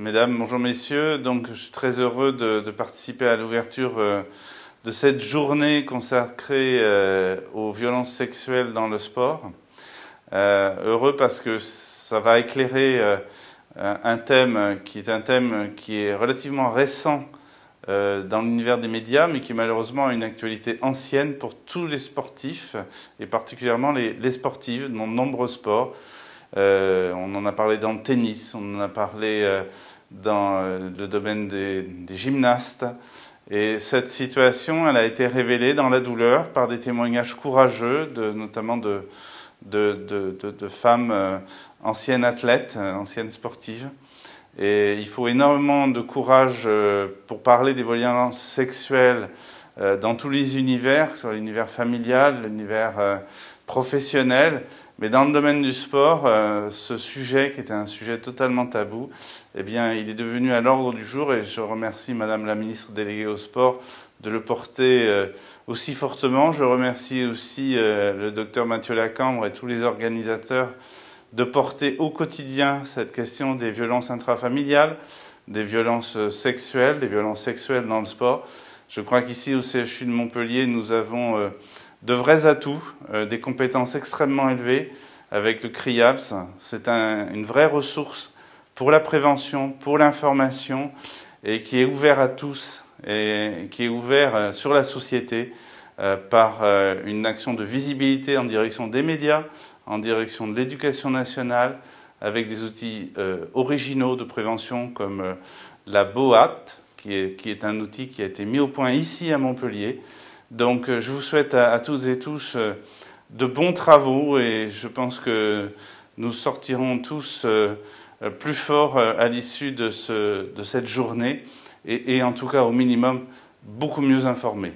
mesdames, bonjour messieurs. Donc, je suis très heureux de participer à l'ouverture de cette journée consacrée aux violences sexuelles dans le sport. Heureux parce que ça va éclairer un thème qui est relativement récent dans l'univers des médias, mais qui malheureusement a une actualité ancienne pour tous les sportifs, et particulièrement les sportives dans de nombreux sports. On en a parlé dans le tennis, on en a parlé dans le domaine des gymnastes. Et cette situation, elle a été révélée dans la douleur par des témoignages courageux, notamment de femmes anciennes athlètes, anciennes sportives. Et il faut énormément de courage pour parler des violences sexuelles dans tous les univers, que ce soit l'univers familial, l'univers professionnel. Mais dans le domaine du sport, ce sujet, qui était un sujet totalement tabou, eh bien, il est devenu à l'ordre du jour, et je remercie Madame la ministre déléguée au sport de le porter aussi fortement. Je remercie aussi le docteur Mathieu Lacambre et tous les organisateurs de porter au quotidien cette question des violences intrafamiliales, des violences sexuelles dans le sport. Je crois qu'ici, au CHU de Montpellier, nous avons de vrais atouts, des compétences extrêmement élevées avec le CRIAVS. C'est une vraie ressource pour la prévention, pour l'information, et qui est ouvert à tous et qui est ouvert sur la société par une action de visibilité en direction des médias, en direction de l'éducation nationale, avec des outils originaux de prévention comme la BOAT, qui est un outil qui a été mis au point ici à Montpellier. Donc je vous souhaite à toutes et tous de bons travaux, et je pense que nous sortirons tous plus forts à l'issue de cette journée, et en tout cas au minimum beaucoup mieux informés.